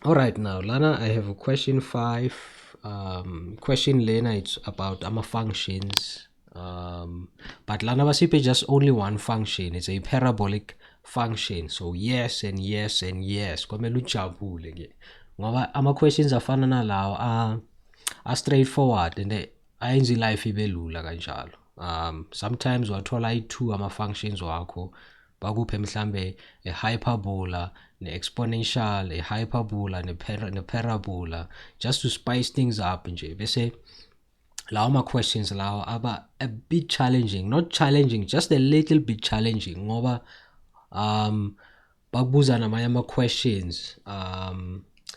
All right, now Lana, I have a question 5. Question Lena, it's about functions. But Lana Basipe just only one function. It's a parabolic function. So yes and yes and yes. Kwamele ujabule ke. Ngoba ama-questions afana nalawo are straightforward and ayenzi life ibe lula kanjalo. Sometimes wathola i-2 ama-functions wakho bakuphe mhlambe a-hyperbola, ne-exponential, a-hyperbola, ne-parabola, just to spice things up nje. Bese lawo ma-questions lawo aba a bit challenging, not challenging, just a little bit challenging ngoba bakubuza namanye ama-questions.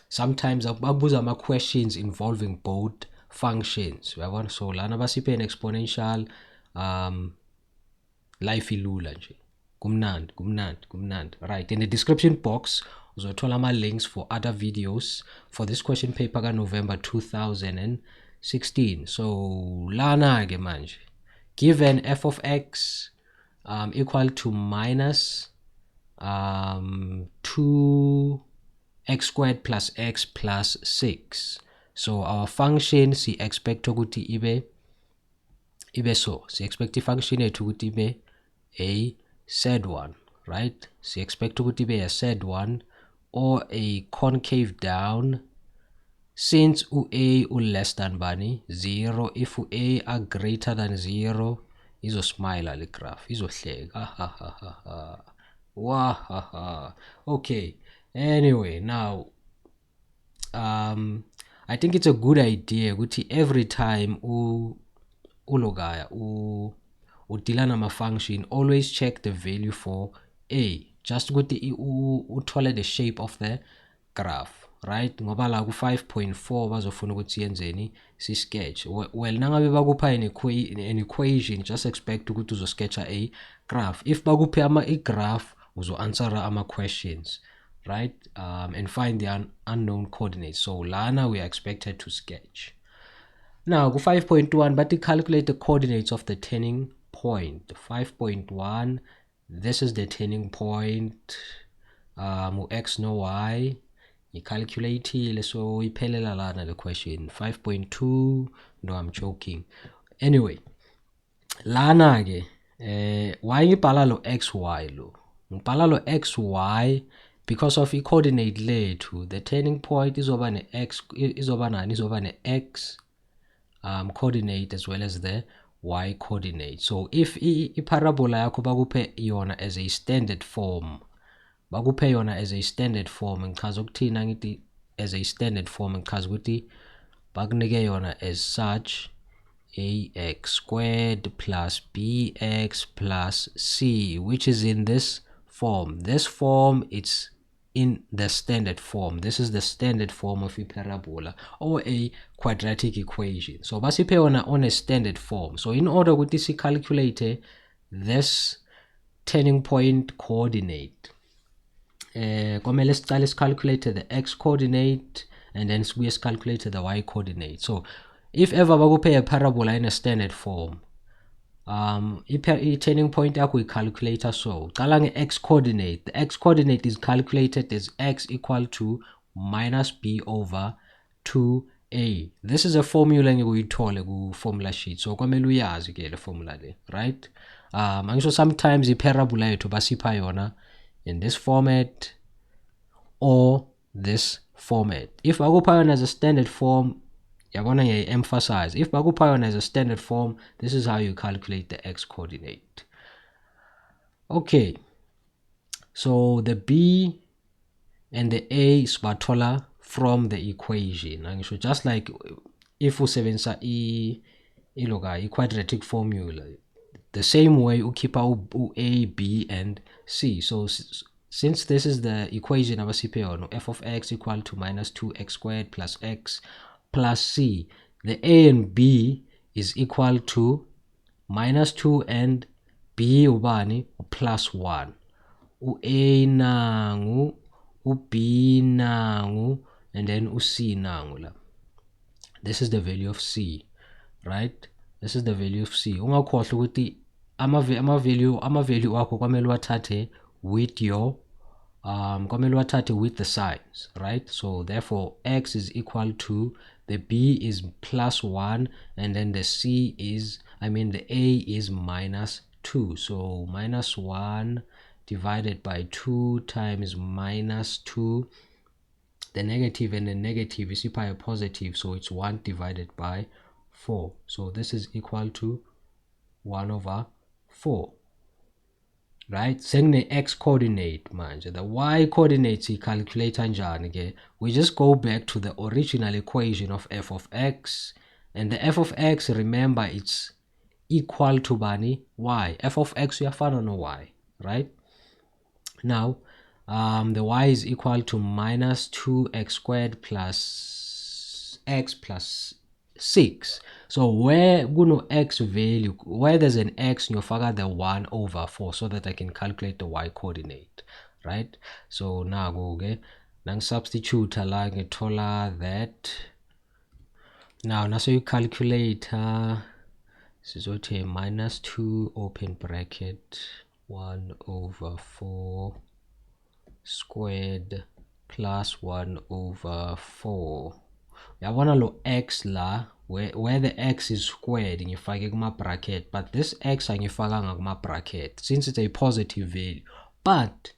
Sometimes bakubuza ama-questions involving both functions, uyabona. So lana basiphe an-exponential, life ilula nje, kumnandi kumnandi kumnandi. Right, in the description box uzothola ama-links for other videos for this question paper ka-November 2016. So lana ke manje, given f of x equal to minus 2x squared plus x plus 6. So our function si expect ukuthi ibe so. Si expect function yethu ukuthi ibe a Z1, right? Si expect ukuthi ibe a Z1 or a concave down since u-a less than bani 0. If u-a are greater than 0, izosmile le graph, izohleka. Wahaha. Okay, anyway, now I think it's a good idea ukuthi every time ulogaya udila nama-function, always check the value for a, just ukuthi uthole the shape of the graph, right? Ngoba la ku-5.4 bazofuna ukuthi yenzeni si-sketch. Well, nangabe bakupha an equation, just expect ukuthi uzo-sketcha a graph. If bakuphe i-graph, uzo-answera ama-questions, right? And find the unknown coordinates. So lana we are expected to sketch. Now ku 5.1 but calculate the coordinates of the turning point. 5.1, this is the turning point, x no y, calculate, so iphelela lana the question. 5.2, no, I'm joking. Anyway, lana ke why ngibhala lo xy lo? Ngibhala lo xy because of i-coordinate lethu. The turning point izoba ne-x, izoba ne-x coordinate as well as the y coordinate. So if i-parabola yakho bakuphe yona as a standard form, bakuphe yona as a standard form, ngichaza ukuthina ngithi as a standard form, ngichaza ukuthi bakunike yona as such, ax squared plus bx plus c, which is in this form. This form, it's in the standard form. This is the standard form of a parabola or a quadratic equation. So basiphe yona on a standard form. So in order ukuthi calculate this turning point coordinate, komele siqale calculate the x coordinate and then we calculate the y coordinate. So if ever bakuphe a parabola in a standard form, i-turning point yakho uyicalculator so qala nge-x coordinate. The x coordinate is calculated as x equal to minus b over 2a. This is a formula engikuyithole ku-formula sheet, so kwamele uyazi ke le formula le, right? Angisho sometimes i-parabola yethu basipha yona in this format or this format. If bakupha yona as a standard form, yabona ngiyayi-emphasize, if bakupha yona as a standard form, this is how you calculate the x coordinate. Okay, so the b and the a sibathola from the equation. Angisho just like if usebenzisa i-quadratic formula, the same way ukhipha u-a, b and c. So since this is the equation abasiphe yona, f of x equal to minus 2x squared plus x plus c, the a and b is equal to minus 2 and b ubani plus 1. U-a nangu, u-b nangu, and then u-c nangu la. This is the value of c, right? This is the value of c. Ungakhohlwa ukuthi ama-value wakho kwamele wathathe with your kwamele wathathe with the signs, right? So therefore x is equal to, the b is +1, and then the c is, the a is -2. So -1 divided by 2 times -2. The negative and the negative is a positive, so it's 1 divided by 4. So this is equal to 1/4. Right? Sengine x coordinate manje. The y coordinates calculate kanjani ke? We just go back to the original equation of f of x, and the f of x, remember, it's equal to bani y. F of x uyafana no y, right? Now the y is equal to -2x squared plus x plus 6. So where kuno x value, where there's an x, ngiyofaka the 1/4 so that I can calculate the y coordinate, right? So now ke substitute la ngithola that. Now naso you calculate sizothi -2 open bracket 1/4 squared plus 1/4. Yabona lo x la, where the x is squared ngifake kuma bracket, but this x angifakanga kuma bracket since it's a positive value. But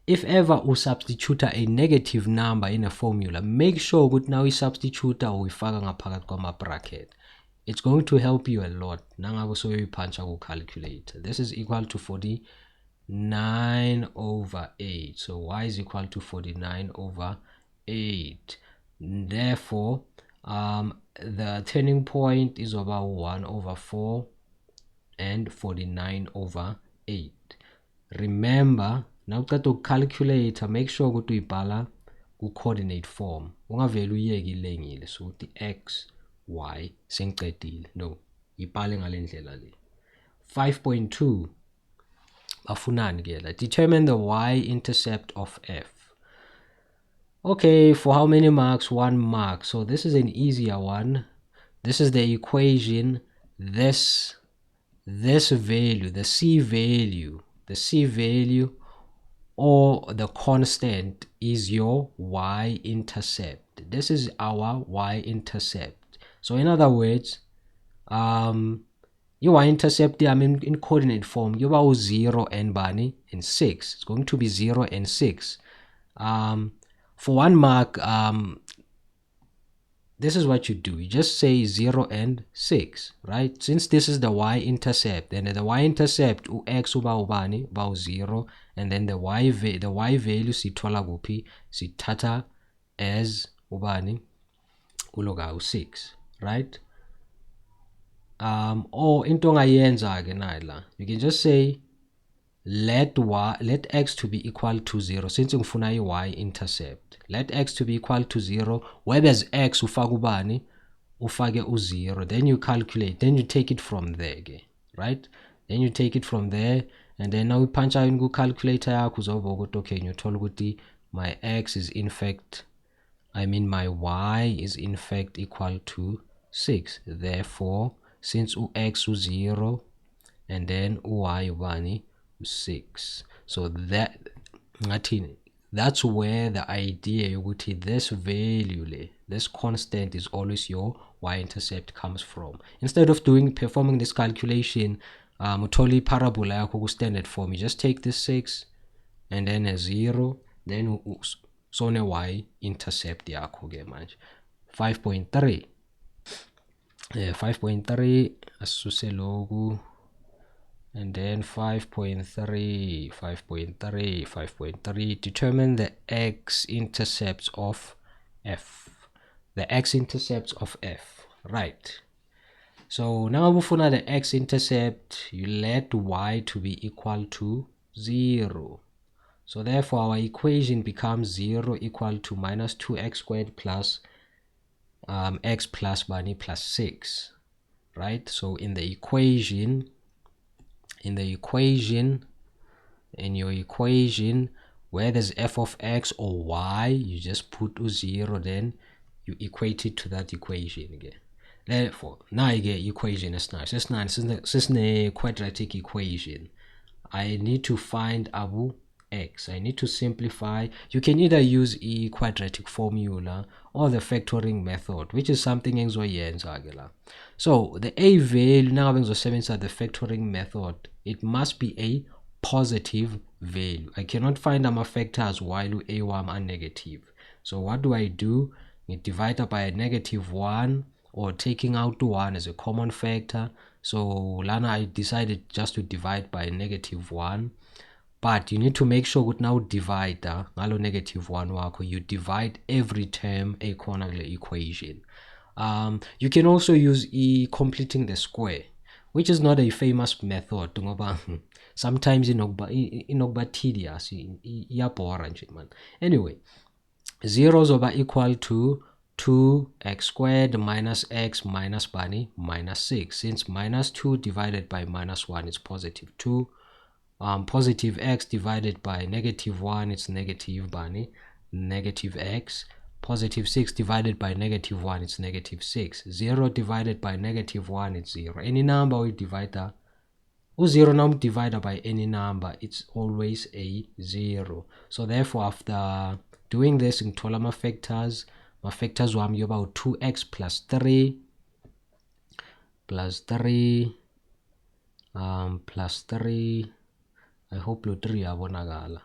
if ever you substitute a negative number in a formula, make sure that now you substitute uyifaka ngaphakathi kwama bracket. It's going to help you a lot. Nangabe so you punch a calculator. This is equal to 49/8. So y is equal to 49/8. Therefore, the turning point is over 1/4 and 49/8. Remember, now to calculate, make sure go to ibhala ku coordinate form. Ungavele uyeke ilengile so the x y sengicedile. No, ibhale ngale ndlela le. 5.2 bafunani ke la, determine the y-intercept of f. Okay, for how many marks? 1 mark. So this is an easier one. This is the equation. This value, the c value or the constant is your y-intercept. This is our y-intercept. So in other words, your y-intercept in coordinate form, you have 0 and 6. It's going to be 0 and 6. For 1 mark, this is what you do. You just say 0 and 6, right? Since this is the y-intercept, then the y-intercept x uba 0, and then the y value sithola kuphi, sithatha as ubani uloga 6, right? Or into ongayenza ke nala, you can just say let x to be equal to 0. Since ngifuna y-intercept, let x to be equal to 0. Where there's x ufake ubani, ufake u0, then you calculate, then you take it from there, right? Then you take it from there, and then now you punch out in calculator yakho uzoba ukuthi okay, ngiyothola ukuthi my x is in fact, my y is in fact equal to 6. Therefore, since x is 0 and then y ubani 6, so that's where the idea yokuthi this value, this constant, is always your y-intercept comes from. Instead of performing this calculation, uthole parabola yakho ku standard form, you just take this 6 and then a 0, then so ne y-intercept yakho ke manje. 5.3 5.3 asuse loku, and then 5.3 determine the x-intercepts of f. The x-intercepts of f, right? So now before the x-intercept, you let y to be equal to 0. So therefore our equation becomes 0 equal to -2x squared plus x plus 6, right? So in your equation, where there's f of x or y, you just put 0, then you equate it to that equation again. Therefore, now you get equation is nice. This is a quadratic equation. I need to find x. I need to simplify. You can either use a quadratic formula or the factoring method, which is something engizoyenza la. So the a value now ngizosebenzisa the factoring method, it must be a positive value. I cannot find factors while a wam are negative. So what do? It divide by a -1, or taking out 1 as a common factor. So lana I decided just to divide by a -1, but you need to make sure that now divide ngalo -1 wakho, you divide every term ekhona kule equation. You can also use completing the square, which is not a famous method ngoba sometimes inokuba tedious, iyabhora nje man. Anyway, 0 zoba equal to 2x squared minus x minus bani minus 6. Since -2 divided by -1 is positive 2. Positive x divided by -1, it's negative bani negative x. Positive 6 divided by -1, it's -6. 0 divided by -1, it's 0. Any number we divide that, 0 now divided by any number, it's always a 0. So therefore, after doing this in my factors were about 2x plus 3 plus 3 plus 3. I hope lo 3 yabonakala.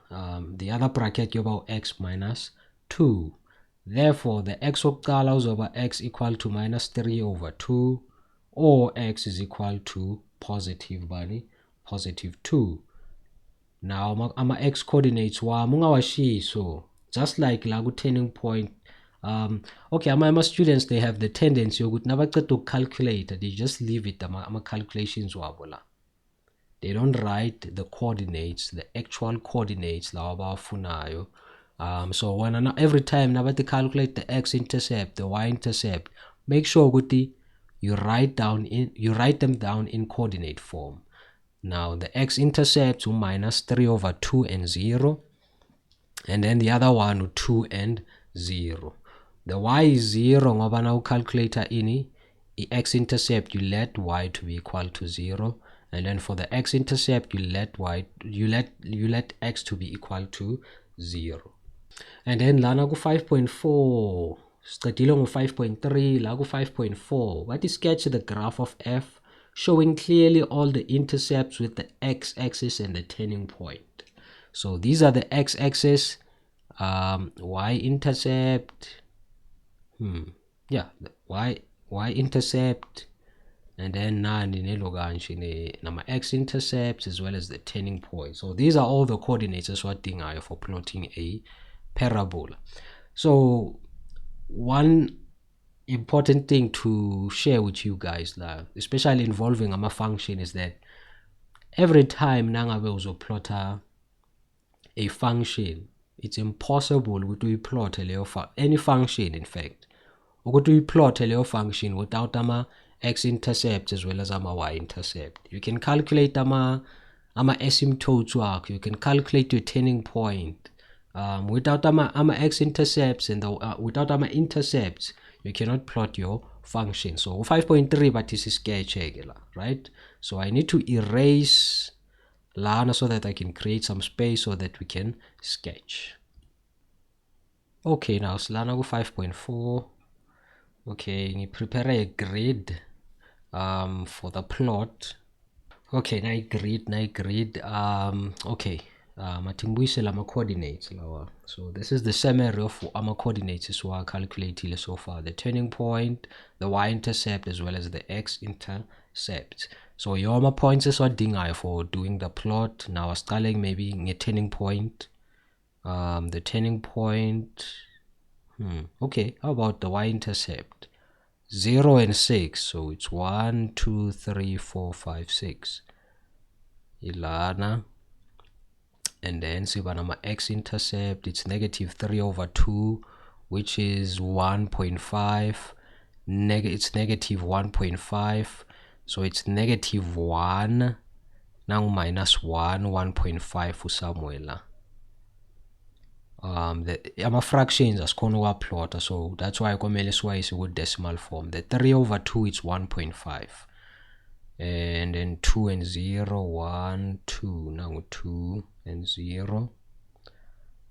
The other bracket about x minus 2. Therefore, the x okuqala uzoba x equal to -3/2, or x is equal to positive 2. Now ama x coordinates wami ungawashiyi, so just like la ku-turning point. Okay, ama students, they have the tendency yokuthi nabaceda ukukhalculate, they just leave it ama calculations wabo la. They don't write the coordinates, the actual coordinates lawa abawafunayo. So when every time nabathi calculate the x-intercept, the y-intercept, make sure ukuthi you write them down in coordinate form. Now the x-intercepts are -3/2 and 0, and then the other one 2 and 0. The y is 0 ngoba now calculator ini x-intercept, you let y to be equal to 0, and then for the x-intercept you let x to be equal to 0. And then lana ku 5.4 siqedile ngo 5.3 la ku 5.4 what is sketch the graph of f showing clearly all the intercepts with the x-axis and the turning point. So these are the x-axis, y-intercept, the y-intercept, and then nama x-intercepts as well as the turning point. So these are all the coordinates esiwadingayo for plotting a parabola. So one important thing to share with you guys, especially involving a function, is that every time nangabe uzoplota a function, it's impossible to plot any function, in fact, to plot a function without x-intercept as well as y-intercept. You can calculate asymptotes work, you can calculate your turning point. Without x-intercepts and without intercepts, you cannot plot your function. So 5.3 but this is sketch, right? So I need to erase lana so that I can create some space so that we can sketch. Okay, now lana go 5.4. Okay, I prepare a grid for the plot. Okay, na grid. Okay, matimbuyisela ama coordinates lawa. So this is the summary of our coordinates so I calculated so far: the turning point, the y-intercept as well as the x-intercept. So your points is what dingayo for doing the plot. Now starting maybe a turning point. The turning point. Okay, how about the y-intercept? 0 and 6, so it's 1, 2, 3, 4, 5, 6. Ilana. And then sibanama x-intercept, it's -3/2, which is 1.5. It's -1.5, so it's -1 now -1, 1.5 somewhere. The fractions asikhona ukuwaplota, so that's why komele siwayise ku decimal form. The 3/2 it's 1.5, and then 2 and 0, 1, 2, now 2 and 0,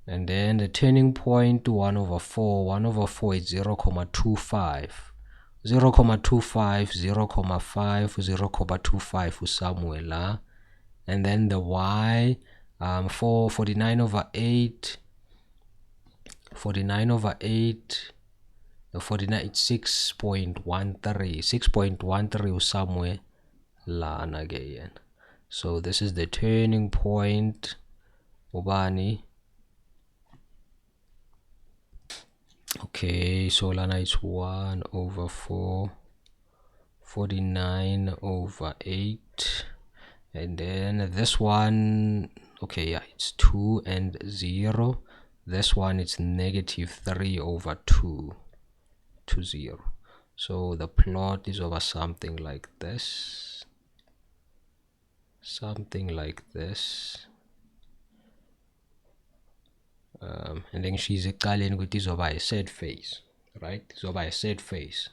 and then the turning point to 1 over 4. 1 over 4 is 0.25. 0.25, 0.5, 0.25 somewhere la. And then the y, 49 over 8. 49 over 8. The 49 it's 6.13. 6.13 somewhere la again. So this is the turning point. Ubani. Okay, so lana is 1 over 4, 49 over 8, and then this one, okay, yeah, it's 2 and 0. This one is -3 over 2 to 0. So the plot is over something like this. Something like this. And then she's calling with this over a set phase, right? It's over a set phase.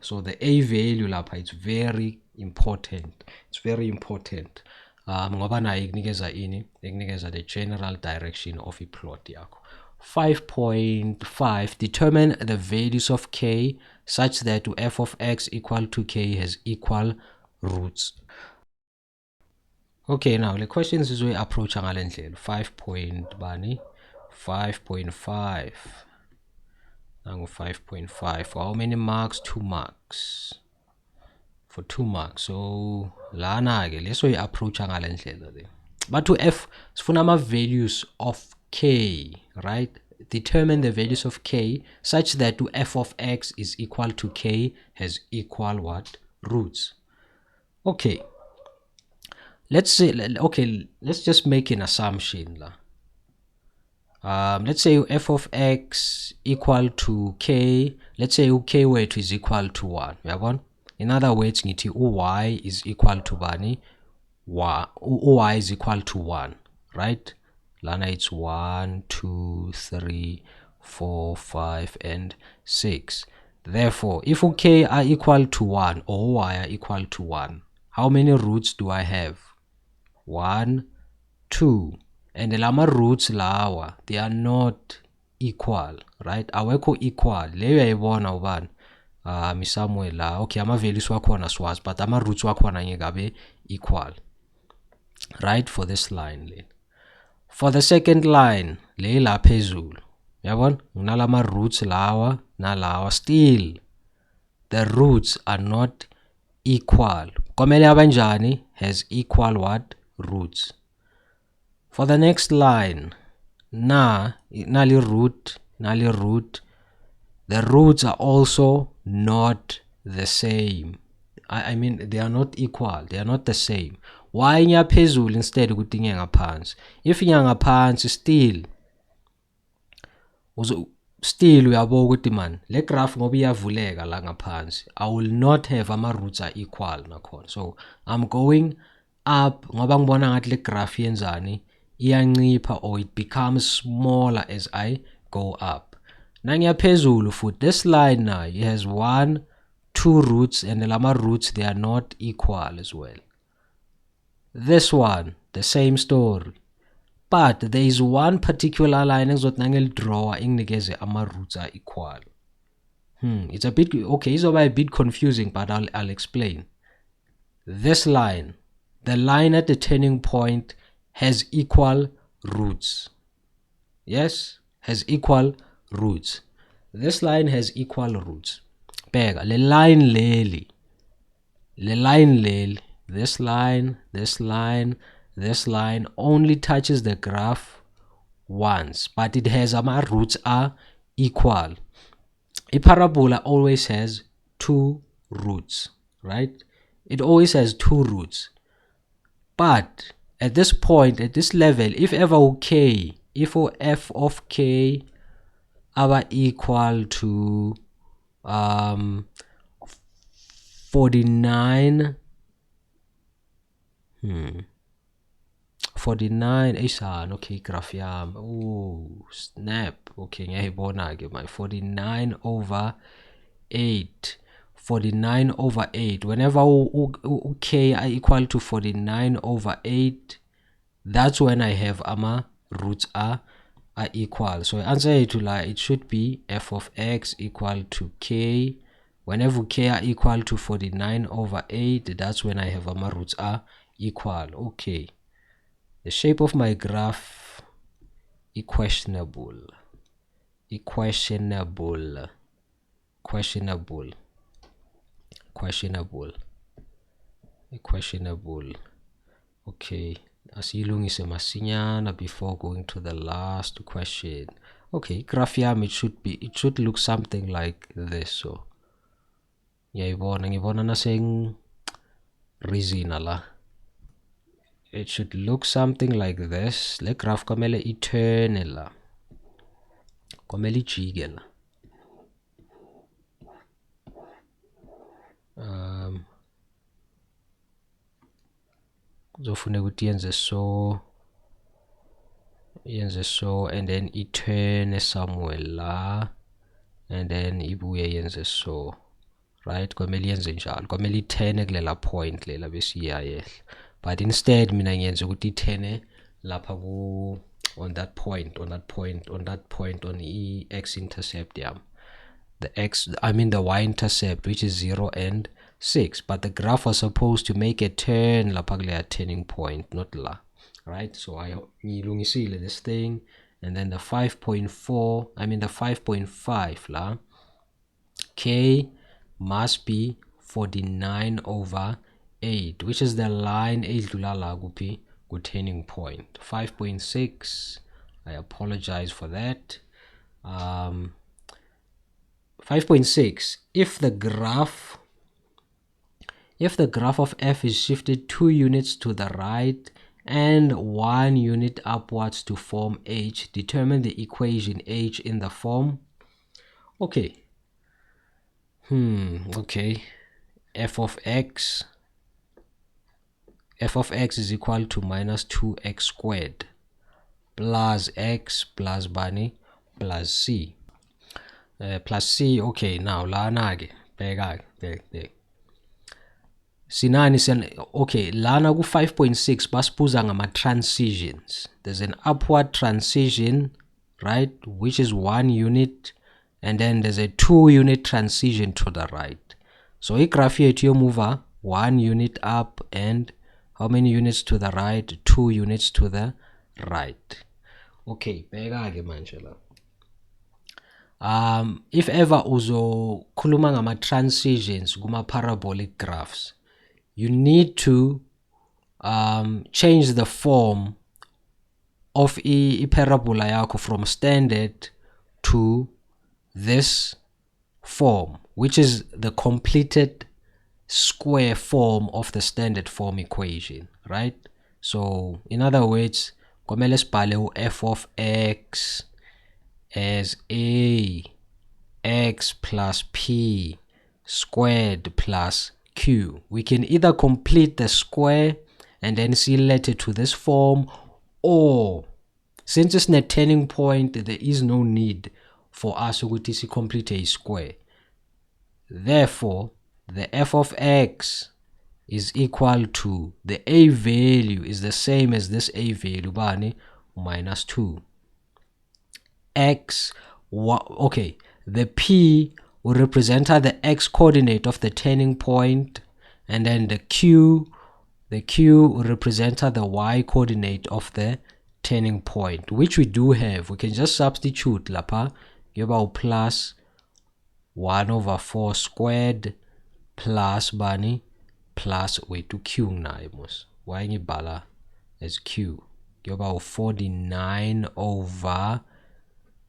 So the a value lapha, it's very important. It's very important. Ngoba na ikunikeza ini, ikunikeza the general direction of a plot yakho. 5.5, determine the values of k such that f of x equal to k has equal roots. Okay, now the questions is we approach ngale ndlela. 5.5. Now 5.5. For how many marks? 2 marks. For 2 marks. So lana ke leso we approach ngale ndlela le. But to f sifuna ama values of k, right? Determine the values of k such that f of x is equal to k has equal what? Roots. Okay. Let's say, okay, let's just make an assumption la. Let's say f of x equal to k. Let's say k weight is equal to 1. In other words, ngithi y is equal to bani? Y is equal to 1, right? Lana it's 1, 2, 3, 4, 5, and 6. Therefore, if k are equal to 1 or y are equal to 1, how many roots do I have? 1, 2. And the lama roots lawa, they are not equal, right? Awekho equal. Leyo yayibona ubani? Somewhere la. Okay, ama values wakhona swazi, but ama roots wakhona ngeke equal. Right, for this line. For the second line, le la phezulu. Yabona? Nginalama roots lawa nalawa. Still, the roots are not equal. Komele abanjani has equal what? Roots. For the next line, nali root, the roots are also not the same. I mean, they are not equal. They are not the same. Why nyaphezulu instead ukuthi ngaphansi? If ngaphansi still uyabo ukuthi man, le graph ngoba iyavuleka la ngaphansi, I will not have ama roots are equal nakhona. So I'm going up ngoba ngibona ngathi le graph yenzani iyancipha, or it becomes smaller as I go up. Nangiyaphezulu futhi, this line now it has 1, 2 roots, and the lama roots, they are not equal as well. This one, the same story. But there is one particular line engizot nangelidraw inginikeze ama roots are equal. It's a bit okay, it's a bit confusing, but I'll explain. This line, the line at the turning point, has equal roots. Yes, has equal roots. This line has equal roots. Bega, le line leli. This line only touches the graph once, but it has ama roots are equal. A parabola always has 2 roots, right? It always has 2 roots. But at this point, at this level, if ever k, if f of k are equal to 49 49 okay, graph yam. Oh snap. Okay, ngiyayibona ke my 49 over 8. 49 over 8. Whenever k are equal to 49 over 8, that's when I have ama roots are are equal. So answer to like it should be f of x equal to k. Whenever k are equal to 49 over 8, that's when I have my roots are equal. Okay, the shape of my graph questionable. Okay, asiyilungise masinyana before going to the last question. Okay, graph yami it should look something like this. So ngibona naseng reason la. It should look something like this. Le graph komele i-turn la. Komele ijike la. Kuzofuneka ukuthi yenze so and then i-turn somewhere la, and then ibuye yenze so, right? Komele yenze njalo, komele i-turn kulela point lela bese iyayehla, but instead mina ngiyenza ukuthi i-turn lapha on that point on x-intercept yami. The y-intercept, which is 0 and 6, but the graph was supposed to make a turn lapha kuleya turning point, not la, right? So I ngilungisile this thing, and then the 5.5 la, k must be 49 over 8, which is the line edlula la kuphi ku turning point. 5.6, I apologize for that. 5.6, if the graph of f is shifted 2 units to the right and 1 unit upwards to form h, determine the equation h in the form. Okay. Okay. f of x is equal to minus 2x squared plus x plus bani plus c. Plus c. Okay, now lana ke bheka sinani okay, lana ku 5.6 basibuza ngama transitions. There's an upward transition, right, which is 1 unit, and then there's a 2 unit transition to the right. So igraph yethu yomuva 1 unit up and how many units to the right? 2 units to the right. Okay, bheka ke manje la. If ever uzokhuluma ngama transitions kuma parabolic graphs, you need to change the form of a parabola yakho from standard to this form, which is the completed square form of the standard form equation, right? So in other words, komele sibhale f of x as a x plus p squared plus q. We can either complete the square and then select it to this form, or since it's a turning point, there is no need for us to complete a square. Therefore, the f of x is equal to the a value is the same as this a value, bani, minus 2. X, okay, the p will represent the x coordinate of the turning point, and then the q will represent the y coordinate of the turning point, which we do have. We can just substitute lapha, give our plus 1 over 4 squared plus bani plus way to q naimos y ngibhala as q, give our 49 over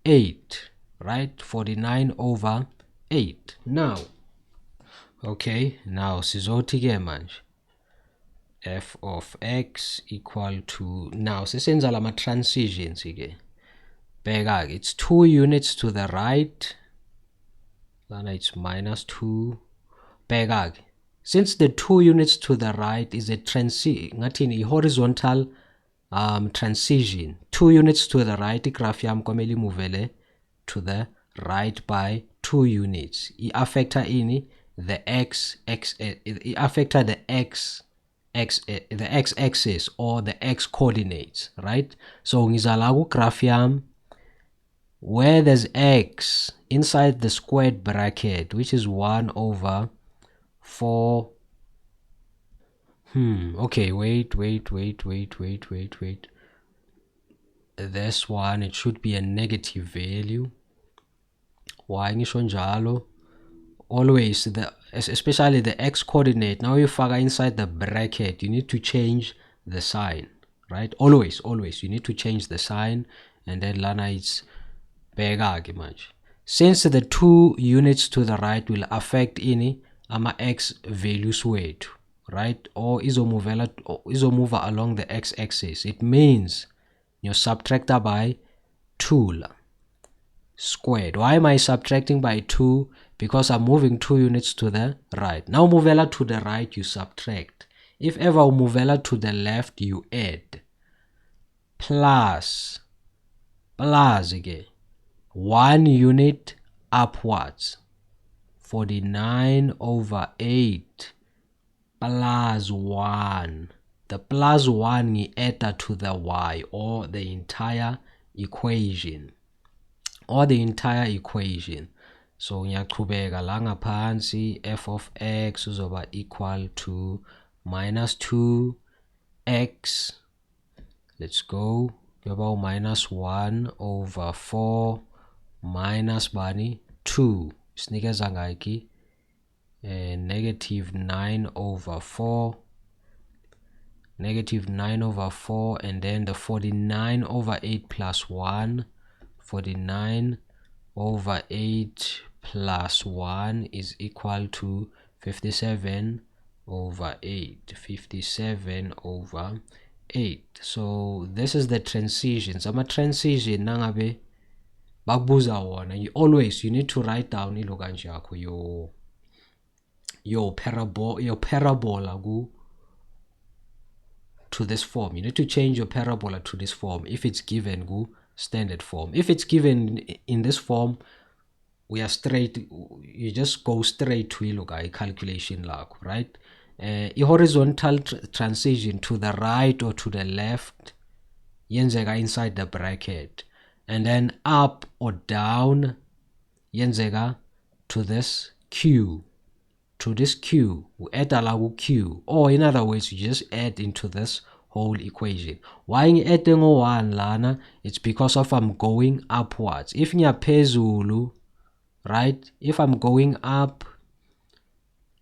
8, right? 49 over 8. Now, okay, now sizothi ke manje f of x equal to, now sisenza lama transitions ke, bheka ke, it's 2 units to the right, lana it's minus 2. Bheka ke, since the 2 units to the right is a horizontal transition, 2 units to the right, igraph yami komele imuvele to the right by 2 units. I affecta ini the x-axis or the x coordinates, right? So ngizala ku graph yami where there's x inside the squared bracket, which is 1 over 4. Okay, wait. This one, it should be a negative value. Why ngisho njalo? Always, especially the x coordinate, now you figure inside the bracket, you need to change the sign, right? Always you need to change the sign, and then lana it's bega much. Since the 2 units to the right will affect any ama x values weight, right? Or izomover along the x-axis, it means you subtract by 2 squared. Why am I subtracting by 2? Because I'm moving 2 units to the right. Now movela to the right, you subtract. If ever movela to the left, you add. Plus again, 1 unit upwards, 49 over 8 plus 1. The plus 1 is added to the y, or the entire equation. So ngiyaqhubeka la ngaphansi, f of x uzoba equal to minus 2x. Let's go. Yoba minus 1 over 4 minus bani 2. Sinikeza ngayiki negative 9 over 4. Negative 9 over 4, and then the 49 over 8 plus 1. 49 over 8 plus 1 is equal to 57 over 8. 57 over 8. So this is the transitions. I'm a transition nangabe bakubuza wona, you need to write down ilokanje yakho your parabola to this form. You need to change your parabola to this form if it's given standard form. If it's given in this form, we are straight, you just go straight to calculation lakho, right? A horizontal transition to the right or to the left yenzeka inside the bracket, and then up or down yenzeka to this q, we add a q, or in other words, you just add into this whole equation. Why adding 1 lana? It's because of I'm going upwards. If ngiyaphezulu, right? If I'm going up,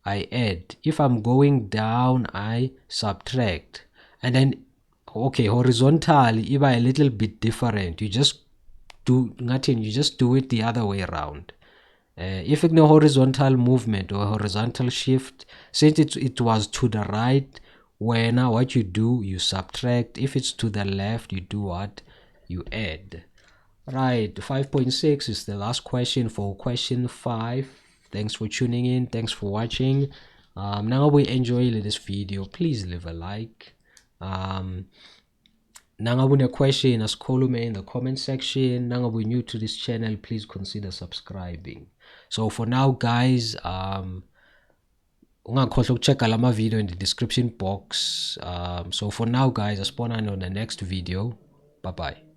I add. If I'm going down, I subtract. And then, okay, horizontally, if a little bit different, you just do nothing. You just do it the other way around. If it's no horizontal movement or horizontal shift, since it was to the right, where now what you do, you subtract. If it's to the left, you do what? You add. Right, 5.6 is the last question for question 5. Thanks for tuning in. Thanks for watching. Now we enjoy this video, please leave a like. Nangabune question as column in the comment section. Nangabu new to this channel, please consider subscribing. So for now, guys, ungakhohlwa ukuchecka lama video in the description box. So for now, guys, I'll spawn on the next video. Bye bye.